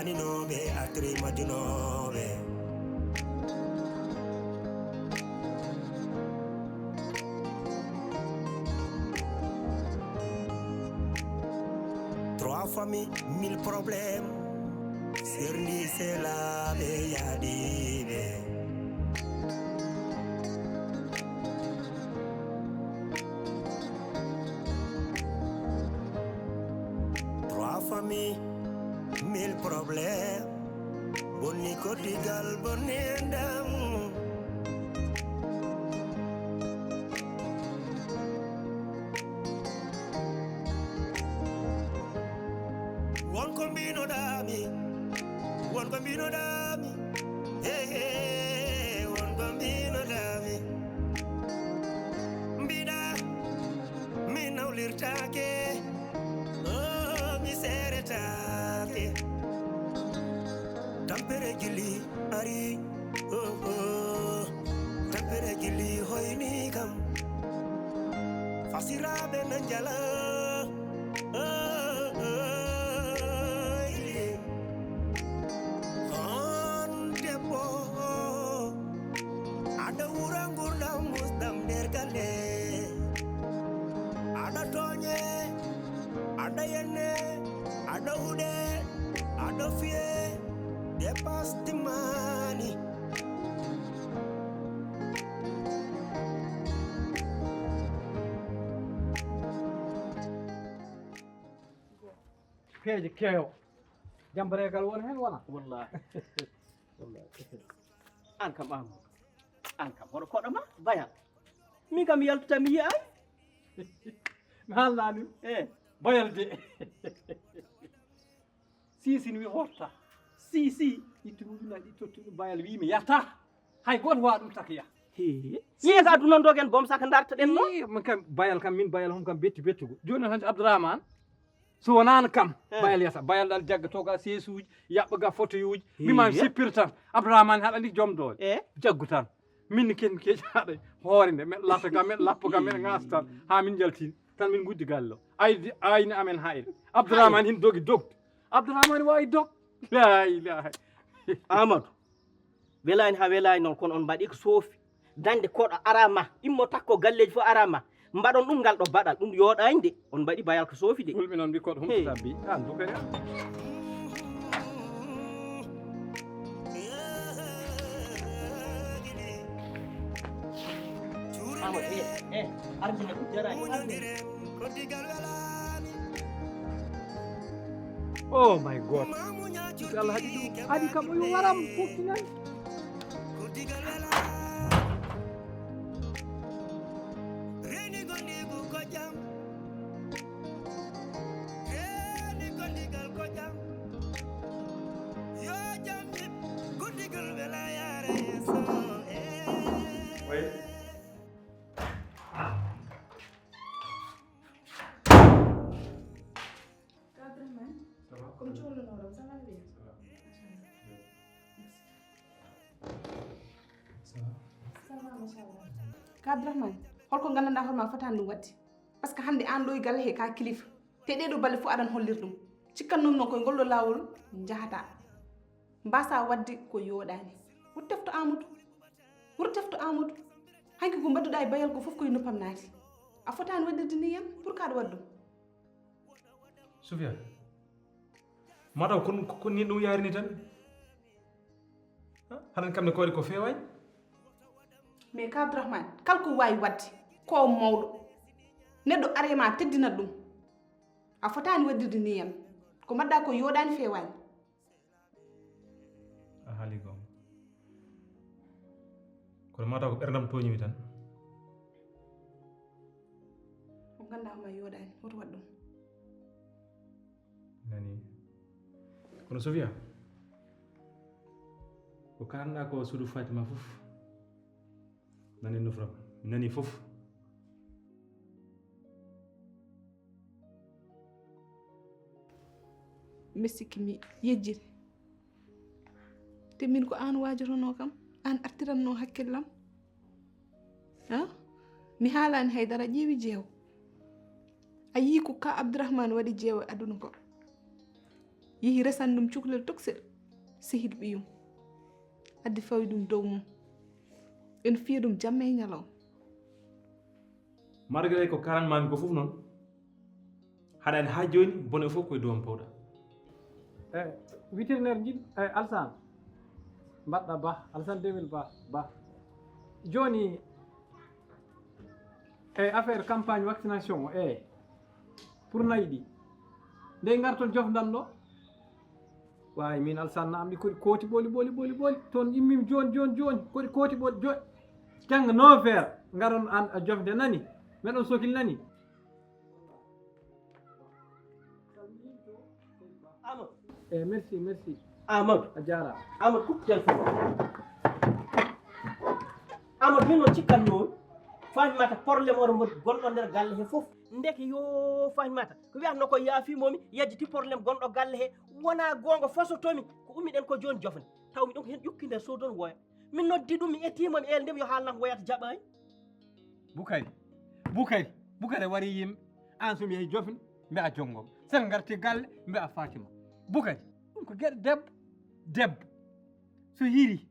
janinoɓe atri majunoɓe trois familles mille problèmes serni selaɓe yaɗiɓe trois familles mille problèmes bonni kotigal bonni ndam wonko mbinoɗami wonko mbinoɗami wonko mbinoɗami mbiɗa mi nawlirtake mi seretake tampere jilli ari tampere jilli hoyni kam fasiraɓe na jala on debbo aɗa wura gurdam musdam nder galle aɗa toñe aɗa yenne aɗa huɗe aɗa fiye dépasse timani peeje keew jambaregal won hen wona wallahi an kam Amadou an kam hoɗo koɗoma bayal min kam yaltuta mi yiya mi haalnani bayal de sisini wi horta si itti ujunaji ɗi tottuɗo bayal wimi yata hay goto wawa ɗum taka ya yiyata adunon dogen boom saka dartoɗen no min kam bayal kam min bayal hom kam bettugo joni tan Abdourahmane so wonano kam bayal yata bayal dal jaggotoga seesuji yaɓɓoga photo uji mimami sippir tan Abdourahmane haɗa andi joom doole jaggu tan min ken keƴaɗa hoore nde meɗa lattaga meɗa lappaga meɗa gasa tan ha min jaltini tan min guddi galle o ayni amen hayre Abdourahmane hin dogi dogde Abdourahmane wawi dog la ilaha Amadou welani ha welani noon kono on mbaɗi ko soofi dañde koɗo arama immo takko galleji fof arama mbaɗon ɗum ngal ɗo baɗal ɗum yooɗani de on mbaɗi bayal ko soofi de fulɓe noon mbi koɗo humtata bi an dukare Amadou ardine ɗum jarani oh my god so Allah haɗi ɗum haɗi kam o yo waram foftinani Ka Abdourahmane holko gandanɗa hoorema fotani ɗum wadde par ce que hande an ɗo e galle he ka kilifa te ɗeɗo balle fof aɗan hollir ɗum cikkannumi noon koye ngolɗo lawol jahata mbasa wadde ko yooɗani woto tefto Amadou hanki ko mbadduɗa e bayal ko foof koye noppam naati a fotani waɗirde ni hen pour kaɗa waɗɗum Sofia mataw ko ni ɗum yarini tan haɗan kam ne ko waɗi ko fewani mais ka Abdourahmane kala ko wawi wadde ko mawɗo neɗɗo arema teddinat ɗum a fotani waɗirde ni hen ko mbaɗɗa ko yooɗani fewani a haali gom kono mataw ko ɓerdam toñimi tan ko ganduɗa ma yooɗani woto waɗ ɗum nani kono Sofia ko kalanɗa ko suudu Fatima fof nani nufram nani fof mi sikki mi yejjiri te min ko an wajotono kam an artiranno hakkillam mi haalani haydara ƴeewi jeewo a yii ko ka Abdourahmane waɗi jeewo e aduna ko yehi resan ɗum cukalel toksel sehid ɓiyum addi fawi ɗum dow mum en fiya ɗum jamma e ñalaw malgré ko karanmami ko fof noon haɗani ha joni bone fof koye dowan pawɗa vétérinaire jiɗ Alsane mbaɗɗa ba Alsane Dewel ba joni affaire campagne vaccination pour nayi ɗi nde garton jofdam ɗo wawi min Alsane namdi koɗi kooti ɓoli toon immimi joni koɗi kooti ɓoli joni jangga 9 heures garon an jofde nani meɗon sokil nani Amadou merci Amadou a jarama Amadou coupe téléphone Amadou min o cikkanno fahimata probléme oto mo gonɗo nder galle he fof ndeke yo fahimata ko wiyatno ko yaafimomi yejjiti probléme gonɗo galle he wona gonga fasotomi ko ummiɗen ko joni jofne taw mi ɗon ko hen ƴukki nder soudon woya min noddi ɗum mi ettimomi el ndem yo haalnako woyata jaɓani Boukary wari yimɓe an somi yehi jofni mbiya jongomo sen garti galle mbiya Fatima Boukary ɗum ko gueɗe debbo so hiri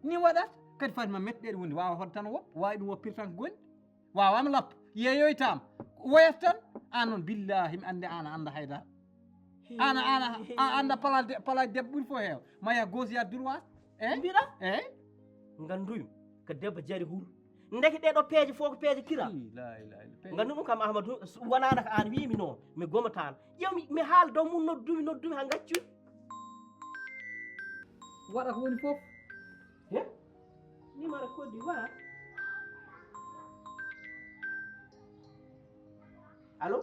ni waɗat kadi Fatima meɗɗeɗe woni wawa hoɗ tan woppa wawi ɗum woppir tan ko gonɗi wawama lappa yeeyoytama woyat tan an noon billahi mi andi an a anda haydara an anda palade debbo ɓuuri fof heewa maya gauche ya droite mbiɗa nganduymi ko debbo jari huuro ndeke ɗeɗo peeje fof ko peeje kira gandu ɗum kam Ahmadou wonano ko an wimi noon mi gomatano ƴewmi mi haala dow mum noddumi ha gaccu waɗa ko woni fof numéro Côte d'Ivoire allô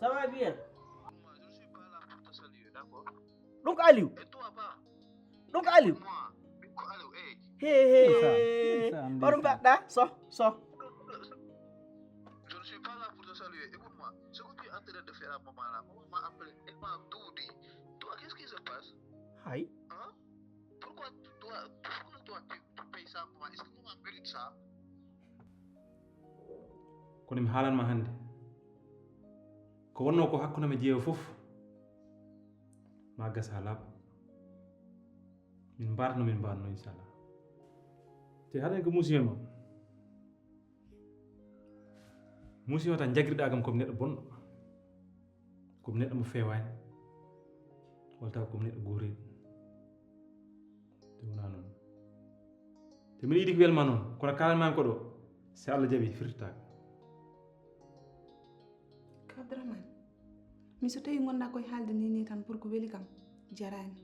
ça va bien donc Aliou oɗo mbaɗɗa so Je ne suis pas là pour te saluer. Écoute-moi, ce que tu es en train de faire à maman là, maman m'a appelé, elle m'a tout dit. Toi, qu'est-ce qui se passe? Aïe. Hein? Pourquoi toi tu payes ça pour moi? Est-ce que maman mérite ça? kono mi haalanma hannde ko wonno ko hakkude me jeewa fof ma gasa laaɓa min mbarno inchallah te haɗen ko musiyoma musiyo tan jagriɗa kam komi neɗɗo bonɗo komi neɗɗo mo fewani walla taw komi neɗɗo gooriɗo te wona noon te mbiɗa yiɗi ko welma noon kono kalanmami ko ɗo si Allah jaaɓi firtitaka Abdourahmane mi so tawi gonɗa koye haalde ni tan pour ko weeli kam jarani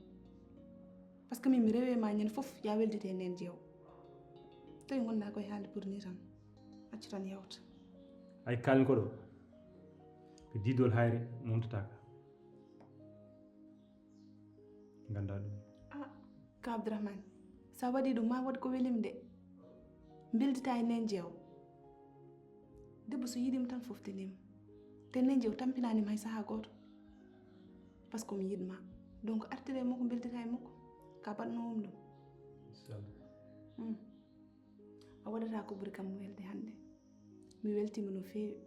par ce que min mi rewe ma ñande foof ya weldite nden jeew tawi gonɗa koye haalde pour ni tan accu tan yewta ay kalmi ko ɗo ko didol hayre momtataka ganda ɗum ka Abdourahmane sa waɗi ɗum ma waɗ ko welimi de beldita e nden jeew debbo so yiɗima tan foftinima te nden jeew tampinanima hay saaha goto par ce que mi yiɗma donc artire makko beldita e makko ka baɗnomum ɗum a waɗata ko ɓuuri kam welde hannde mi weltima no feewi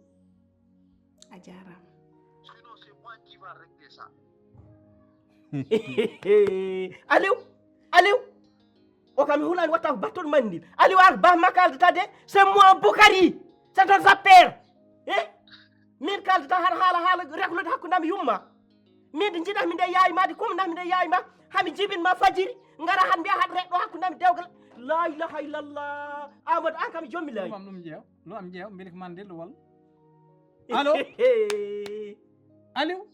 a jarama Sinon, c'est moi qui va régler ça. Aliou o kam mi hulani watta ko battoɗo mandil Aliou ar ba ma kaldata de c'est moi Boukary c'est ton sapeur min kaldata han haala reklude hakkudam yumma min de jiɗatmi nde yayimade comme nami nde yayima hami jibinma fajiri ngara han mbiya haɗa reɗɗo hakkudami dewgal la ilaha illallah Amadou an kam jommi layi lo am jeew mbili ko mandel walla allo Aliou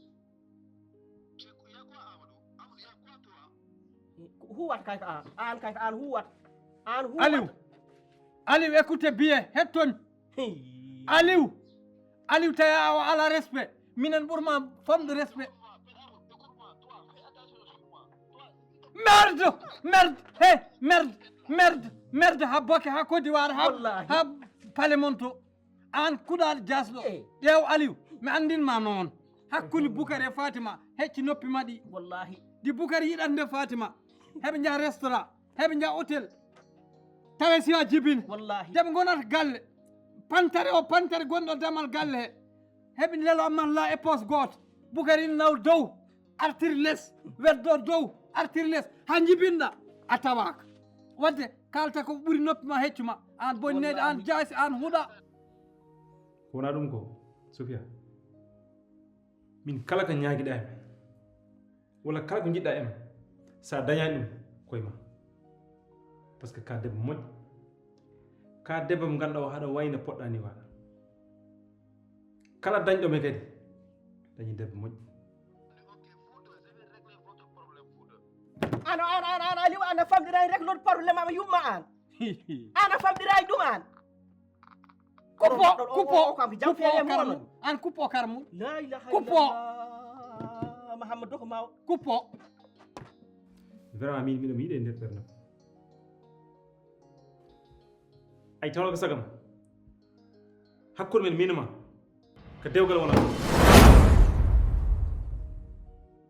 Il y a quoi, Amadou? Amadou, il y a quoi, toi? huwat kay ko an kay ko an huwat Aliou écoutez bien hettomi Aliou tawi a ala respect minen ɓurma famde respect merde ha bokke ha Côte d'Ivoire ha pale mon to an kuɗaɗo jasɗo ƴeew Aliou mi andinma noon hakkude Boukary e Fatima hecci noppi maɗi wallahi di Boukary yiɗande Fatima heɓe jaha restaurant heɓe jaha hôtel tawe siwa jibine wallahi deɓe gonata galle pantare gonɗo damal galle he heɓi lelo man la e poos gooto Boucary naw dow artir less weddo dow artir less ha jibinɗa a tawaka wadde kalta ko ɓuri noppi ma heccu ma an bonnede an jaasi an huuɗa ko wona ɗum ko Sofia min kala ko ñaaguiɗa em walla kala ko jiɗɗa em sa dañani ɗum koye ma par ce que ka debbo moƴƴo ka debbo mo ganduɗa o haɗa wayno poɗɗa ni waɗa kala dañɗome kadi dañi debbo moƴƴo an aliou ana famɗirayi rek lon probléme ama yumma an ana famɗirayi ɗum an kuppo kam ko jam feere mono an kuppo karmu la ilaha Kuppo. illallah mahamadou ko maw kuppo vraiment min miɗomi yiiɗe nder ɓerdam ay tawno ko sagam hakkude men minuma ko dewgal wona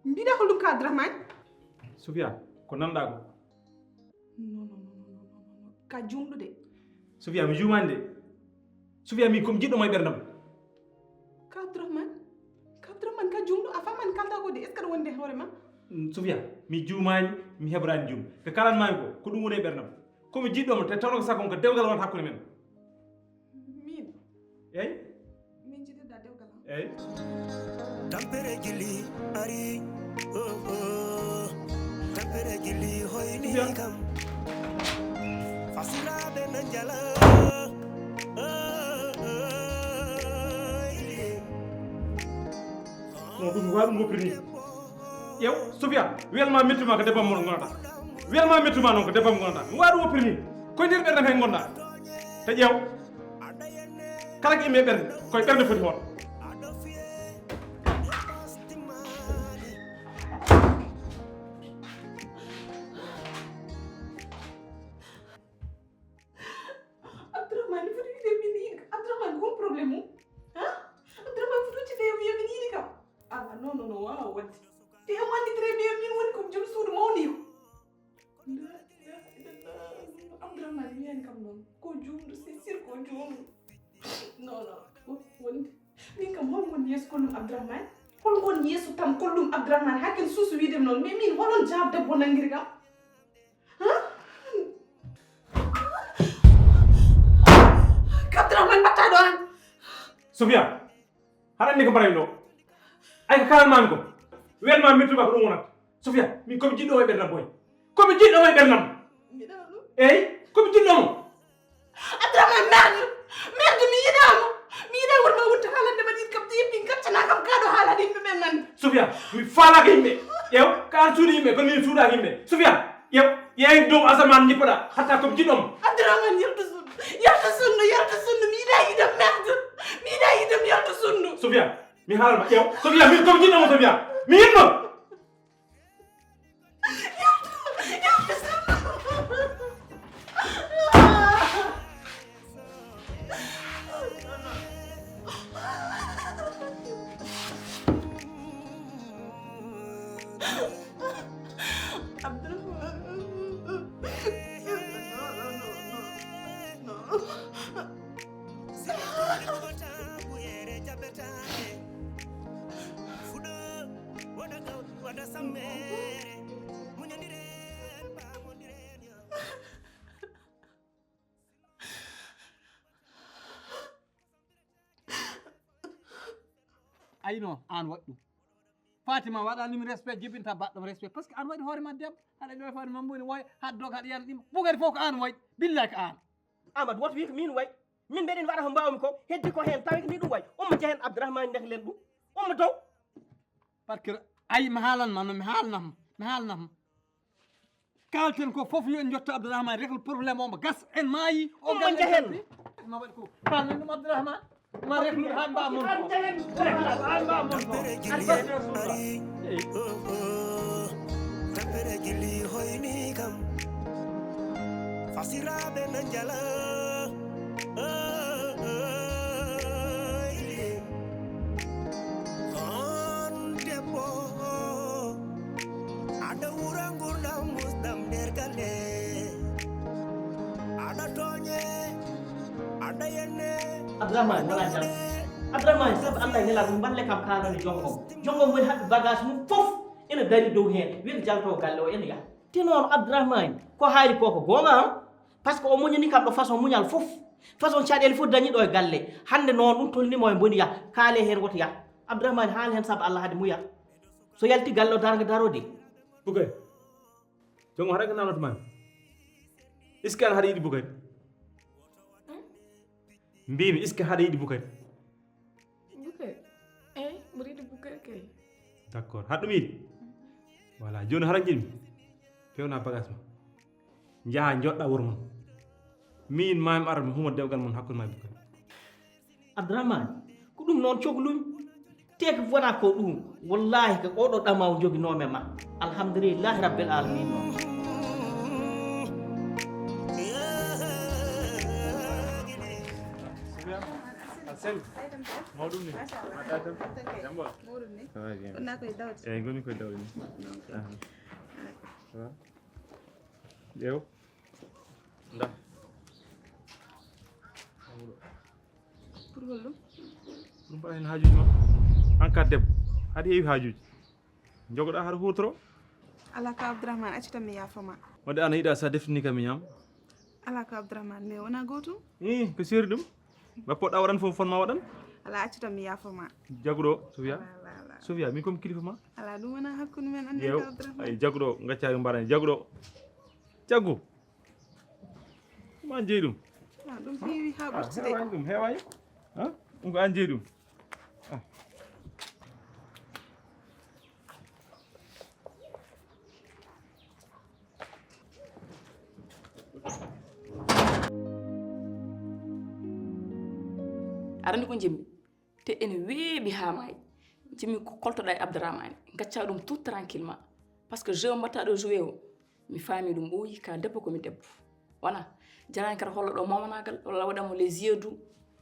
mbiɗa ko ɗum ka Abdourahmane Sofia ko nanɗa ko non ka jumɗo de Sofia mi jumani de Sofia min komi jiɗɗoma e ɓerdam ka Abdourahmane ka jumɗo a famani kalta ko de est ce que aɗa wonde hoore ma Sofia mi jumani mi heɓrani jum ko kalanmami ko ɗum woni e ɓerdam komi jiɗɗoma te tawno ko sagam ko dewgal wonata hakkude men min eyyi min jiɗirɗa dewgal am eyyi tampere gili ari tampere gili hoyni kam fasiraɓe nan jala non ɗum waɗi ɗum woppiri ni ƴew Sofia welma mettuma ko debbam mon gonata welma mettuma noon ko debbam gonata mi waɗi woppiri ni koye nder ɓerdam hen gonɗa te ƴeew kala ko imme ɓerde koye ɓerde foti hoon Abdourahmane foti wide min yiɗi Abdourahmane ko probléme mum Abdourahmane foti uccide wiya min yiɗi kam non wawa wadde te am wandi très bien min woni ko joom suudu mawni ko Abdourahmane wiyani kam noon ko jumɗo c'est sûr ko jumɗo non wonde min kam holngon yeeso kollum Abdourahmane holngon yeeso tan kollum Abdourahmane hakkil suusu widem noon mais min holon jaab debbo nangiri kam Abdourahmane mbatta ɗo an Sofia haɗa andi ko mbaɗami ɗo ay ko kalanmami ko welma mettuma ko ɗum wonata Sofia min komi jiɗɗo e ɓerdam boy komi jiɗɗo e ɓerdam eyyi komi jiɗɗomo Abdourahmane merde mi yiɗa worma wonta haalande ma ɗin kam te yimɓe gaccana kam kaɗo haalade yimɓe ɓen nande Sofia mi faalaka yimɓe ƴeew ka an suuɗi yimɓe kono min suuɗaka yimɓe Sofia ƴeew yeey dow asaman jippoɗa hatta komi jiɗɗomo Abdourahmane yaltu sundu mi yiɗa yiɗam merde mi yiɗa yiɗam yaltu sundu Sofia mi haalanma ƴeew Sofia min komi jiɗɗomo Sofia mi yiɗmo yaltu sundu ayno an waɗi ɗum Fatima waɗanimi respect jibinta baɗɗom respect par ce que an waɗi hoore ma debbo haɗa ƴoy hoore ma mboni woy haddo haɗa yalla ɗima Boucary fof ko an waɗi billahi ko an amadou woto wi ko min way min mbeɗen waɗa ko mbawmi ko heddi ko hen tawi ko ni ɗum way ummo jehen Abdourahmane ndehlen ɗum ummo dow par ce que ayi mi haalanma no mi haalnama kalten ko fof yo en jotto Abdourahmane régle probléme omo gas en maayi ummo jehen ma waɗi ko kalnen ɗum Abdourahmane ma régle ha mbamon tampere gili hoyni kam fasiraɓe nan jala on debbo aɗa wura gurdam musdam nder galle aɗa toñe aɗa yenne Abdourahmane wala jam Abdourahmane sabu Allah nela ɗum balle kam kalani jongom woni haɓe bagage mum fof ene dari dow heen wiɓe jalto galle o ene yaha te noon Abdourahmane ko haali koko gonga han par ce que o muñani kam ɗo façon muñal fof façon caɗele fof dañiɗo e galle hande noon ɗum tolnimo e boni yaha kaale heen woto yaha Abdourahmane haali heen sabu Allah hade muya so yalti galle o darga darode Bukari jongo haɗa ko nanotoma est ce que an haɗa yiɗi Bukari mbimi est ce que haɗa yiɗi Bukari mbiɗa yiɗi Bukari kay d' accord haɗa ɗum yiɗi voilà joni hara jiɗmi pewna bagage ma jaaha joɗɗa wuuro mon min mami ara mi huma dewgal mon hakkude ma e Bukari Abdourahmane ko ɗum noon cohlumi te ko wona ko ɗum wallahi ko oɗo ɗamaw joginome ma alhamdulillahi rabbil alamin noon sel mawɗum ni mbaɗɗa tan jam ɓola eyyi goni koye dawde ni ƴeew nda pour hollum ɗum mbaɗa hen hajuji ma an ka debbo haɗa heewi hajuji jogoɗa haɗa hutoro ala ka Abdourahmane acci tan mi yafama wadde an a yiɗa sa deftini kam mi ñaama ala ka Abdourahmane mais wona gotum ko seeri ɗum ba poɗɗa waɗan fof fonma waɗan ala acci tan mi yafama jaguɗo Sofia Sofia min komi kilifa ma ala ɗum wona hakkude men ande ƴeew ka Abdourahmane ay jaguɗo gaccaki mbaɗani jaguɗo jaggu ma jeeyi ɗum ɗum heewi ha ɓurti de heewani ɗum heewani ɗum ko an jeeyi ɗum arande ko jimmi te ene weeɓi ha maayi jimmi ko koltoɗa e Abdourahmane gacca ɗum tout tranquillement par ce que jeu mbatta ɗo joué o mi faami ɗum ɓooyi ka debbo komi debbo wona jarani kata holla ɗo momanagal walla waɗanmo les yeux doux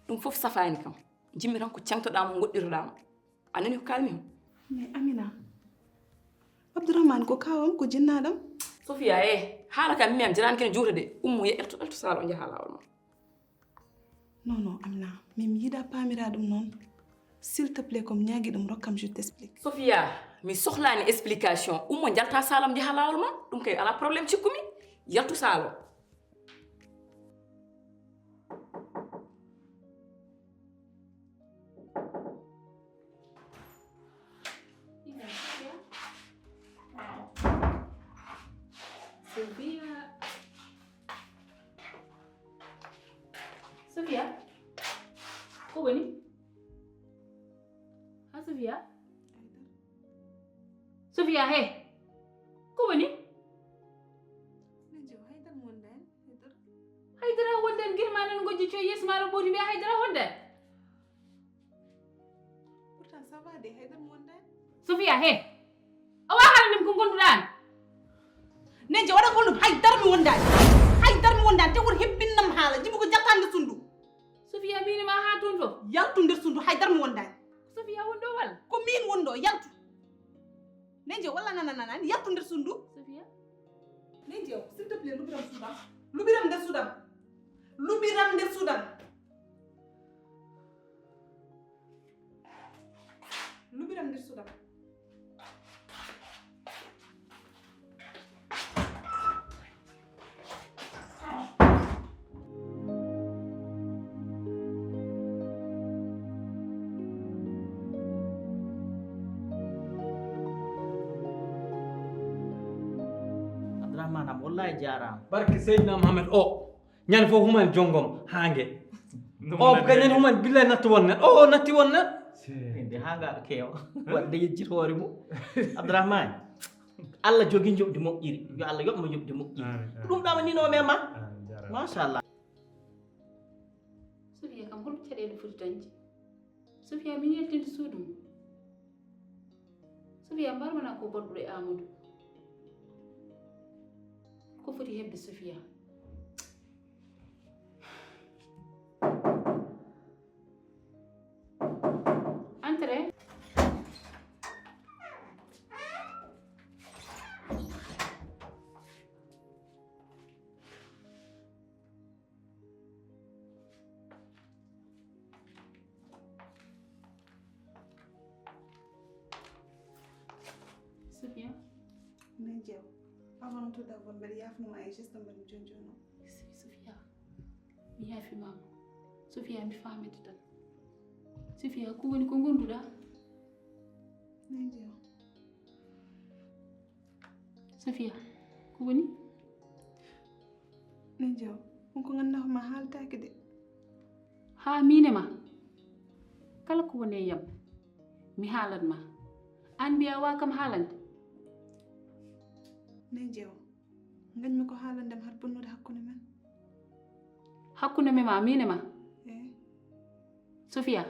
ɗum fof safani kam jimmi tan ko cengtoɗamo goɗɗirɗamo a nani ko kalmi o mais Amina Abdourahmane ko kawam ko jinnaɗam Sofia haala kam mimiyam jarani kene juuta de ummo ye elto sala o jaaha lawol ma non Amina min mi yiɗa pamira ɗum noon s'il te plaît comme ñaagui ɗum rokkam je t'explique Sofia mi sohlani explication ummo jalta salam jaaha lawol ma ɗum kay ala probléme cikkumi yaltu salo Sofia ko woni ha Sofia ko woni haydara wondan guirma nan gojji coy yes maɗa ɓooti mbiya haydara wondan pourtant ça va de haydara mo wondan Sofia a wa haalandem ko gonduɗa an neje waɗa gollum haydara mi wondani te woto hebbinam haala jimi ko jattande sundu Sofia minima ha toon fof yaltu nder sundu haydara mi wondani Sofia wonɗo walla ko min wonɗo yaltu neje walla nananani yaltu nder sundu Sofia neje s'il te plaît lubiram nder sudam lubiram nder sudam Abdourahmane am wallahi jarama barke Seydina Mohamed o ñande fof human jonggom haangue o ka ñande human billahi natti won net o natti won net inde ha ngaɗo keewa wadde yejjit hoore mum Abdourahmane Allah jogui joɓdi moƴƴiri yo Allah yoɓmo joɓdi moƴƴiri ko ɗum ɗamaninomi e ma machallah Sofia kam holko caɗele foti dañde Sofia min yaltinde suudu mum Sofia mbarmana ko bonɗuɗo e Amadou ko foti hebde Sofia entre Nenjew avant tout d'abord bari yafnuma ay geste mbali jonjono Sofia mi yafi mama Sofia mi famete tan Sofia ko woni ko gonduɗa Nenjew Sofia ko woni Nenjew on ko ganduɗa ma haaltaki de ha minema kala ko woni yam mi haalat ma an mbiya wa kam haalande Nenjew ngañmi ko haalandem har bonnude hakkunde men hakkunde me ma minema Sofia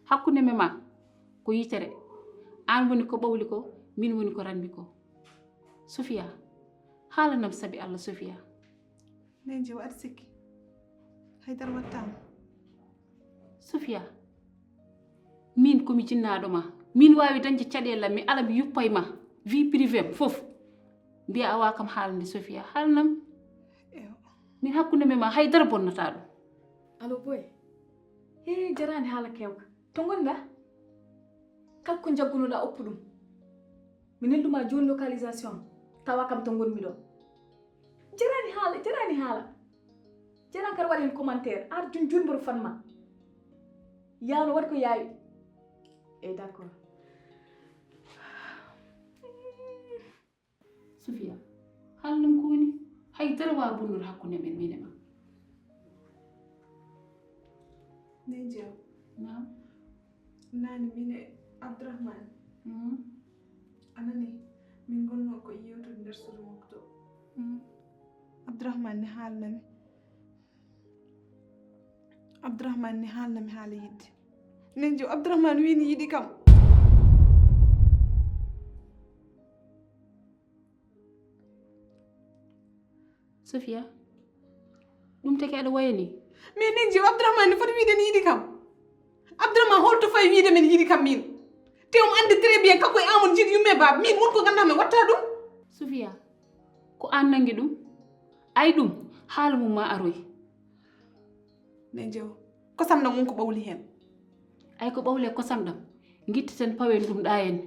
hakkunde me ma ko yitere an woni ko ɓawli ko min woni ko ranmi ko Sofia haalanam sabi Allah Sofia Nenjew aɗa sikki haydara wattama Sofia min komi jinnaɗo ma min wawi dañde caɗelam mi ala mi yuppay ma vie privé fof mbiya awa kam haalande Sofia haalanam min hakkunde me ma haydara bonnata ɗum allo boy he jarani haala kewka to gonɗa kala ko jaggunoɗa oppu ɗum mi nelduma joni localisation tawa kam to gonmi ɗo jarani haala jaran kar waɗi hen commentaire ar junboro fanma yawno waɗi ko yaawi d' accord Sofia haalanam ko woni haydara wawa bonnude hakkunde men min e ma Nenjew nam nani min e Abdourahmane anani min gonno ko yewtude nder suudu makko to Abdourahmane ne haalnami haala yidde Nenjew Abdourahmane wini yiɗi kam Sofia ɗum taki aɗa wayani mais Nenjew Abdourahmane ne foti wiide ne yiɗi kam Abdourahmane holto fayi wiide men yiɗi kam min te omo andi très bien kanko e Amadou jiiɗi yumme baba min wonko ganduɗa min watta ɗum Sofia ko an nangi ɗum ay ɗum haala mum ma aroy Nenjew kosam ɗam wonko ɓawli hen ay ko ɓawle kosam ɗam guitteten pawen ɗum ɗa en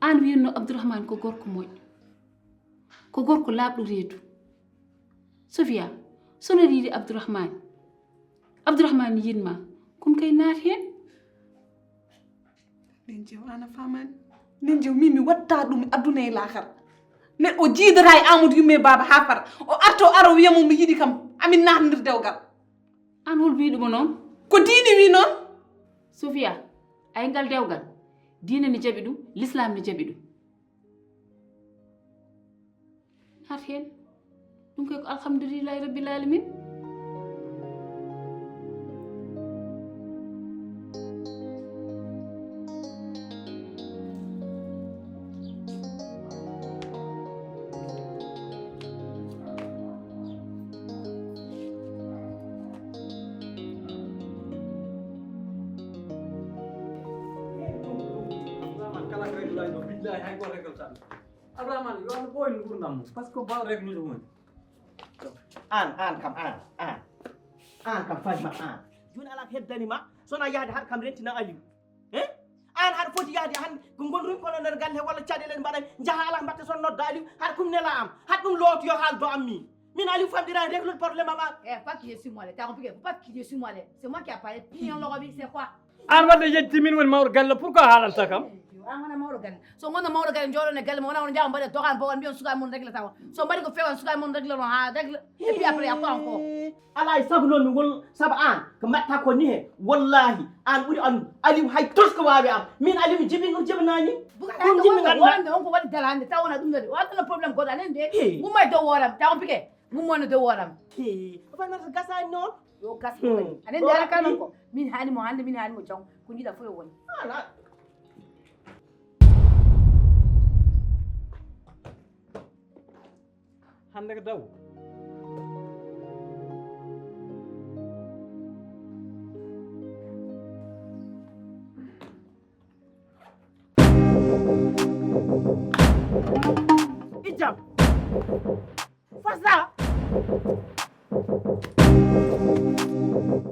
an wiyatno Abdourahmane ko gorko moƴƴo ko gorko laaɓɗo reedu Sofia sono yiiɗi Abdourahmane yinma kon kay naat hen Nenjew ana famani Nenjew min mi watta ɗum aduna e lahara neɗɗo o jiidata e Amadou yumme baba ha fara o arto aro wiyamo mi yiɗi kam amin natnodir dewgal an hol wiɗuma noon ko diini wi noon Sofia ay ngal dewgal diine ne jaɓi ɗum l'islam ne jaɓi ɗum naat hen ɗum koy ko alhamdulillahi rabbil alamin billahi hay goto regal tan Abdourahmane yo Allah ɓoyno gurdam mum par ce que baw reglude hunde an kam fajma an joni ala ko heddanima sona yahde har kam rentina Aliou an haɗa foti yahde hande ko gondumi kono nder galle walla caɗele mbaɗa jaaha ala mbatte son nodda Aliou haɗa kum nela am haɗa ɗum lootoyo haaldo am min Aliou famɗirani réglude probléme am an pas crier sur moi, t'as compris? Faut pas crier sur moi, c'est moi qui a parlé. Pion le robi, c'est quoi? an wadde yetti min woni mawɗo galle pourquoi haalanta kam Angana mawɗo galle. So ngona mawɗo galle joɗone galle mo wona on jaam mbaɗe dogan bo on mbiyon suka mon règle taw. So mbaɗi ko fewan suka mon règle no ha règle. Et puis après après encore. ala e sabu noon mi wol saabu an ko mbatta ko ni he wallahi an ɓuuri andu Aliou hay tos ko wawi am min Aliou mi jibi ɗum jibinani ɗum jimmi ganduɗa on ko waɗi dala hande tawona ɗum node wattano probléme goɗɗo anen de mumma dow woram taw piqué mummone dow woram o fanmata gasani noon yo gas anen de ala kanon ko min hani mo hande min hani mo jang ko jiɗa foyo woni hande ko daw ijam fasa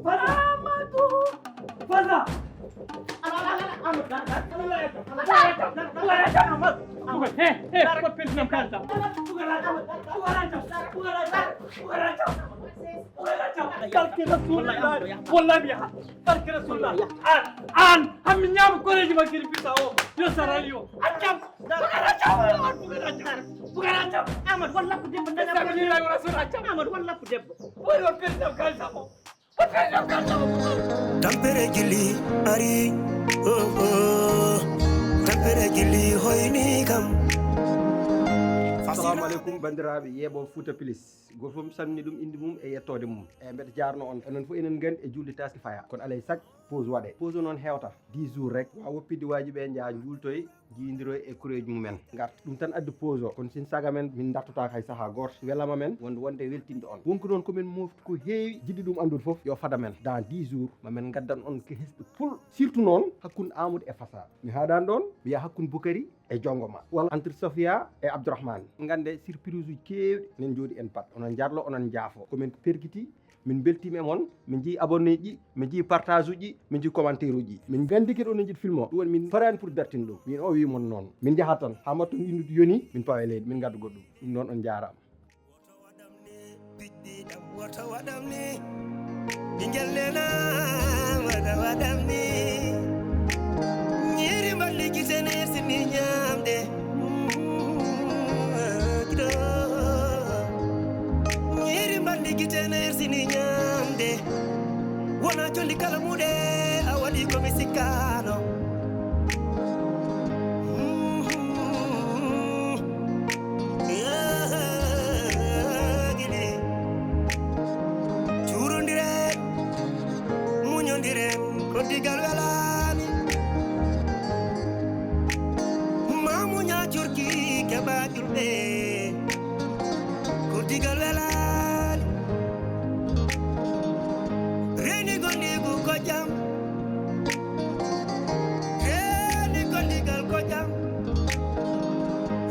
Amadou fasa koy ko président kalta barke rasulullah wallahi biya barke rasulullah an hammi ñam ko reji ma kiri pisa o yo saral yo acam bugara Amad walla ko debbo dana ko ni la rasul acam Amad walla ko debbo boy o président kalta o tampere gili ari tampere gili hoyni kam assalamu aleykum bandiraɓe yeeɓo Fouta Plus goto fof mi salmini ɗum inde mum e yettode mum e mbeɗa jarno on enen fof enen gandi e julde taski faya kono alay sac pause waɗe pause noon hewta 10 jours rek wa woppide waji ɓe jaa jultoye jiidiroye e kureji mumen garta ɗum tan addi pause o kono sin saga men min dartotaka hay saaha goto welama men wonde weltinde on wonko noon komin mofti ko heewi jiɗi ɗum andude foof yo fada men dans 10 jours mamen gaddan on ko hesɗi pul surtout noon hakkude Amadou e Fassa mi haɗani ɗon mi wiya hakkude Boukary e jongoma walla entre Sofia e Abdourahmane gande surprise uji kewɗi nen jooɗi en pat onon jarlo onon jaafo komin perkiti min beltima e mon min jii abonné ji min jii partage uji min jii commentaire uji min gandi kadi onon jiɗi film o ɗum woni min farani pour dartinde ɗum min o wimon noon min jahat tan ha matton windude yoni min pawa e leydi min gadda goɗɗum ɗum noon on jarama woto waɗam ni ɓinguel nena waɗam ni ñiiri mballi gisene sini ñamde ñiiri mballi gisene sini ñamde wona jondi kala muɗe a waɗi komi sikkano curodiren muñodiren ko digal welani mamuña curki keɓa ƴurɓe ko digal welani reni gondigu ko jam reni gondigal ko jam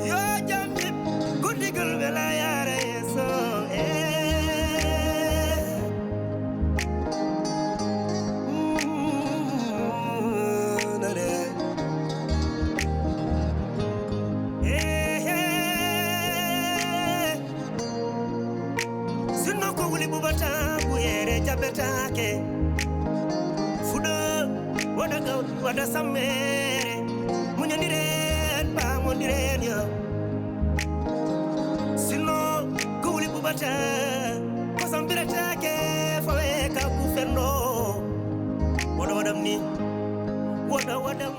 yo jam yib gondigal wela yara yeso betake fuɗo waɗa gawd waɗa sammere muñodiren pamodiren yo sinno kowli ɓuɓata kosam biretake fawe ka ku fenno woɗa waɗam ni woɗa waɗam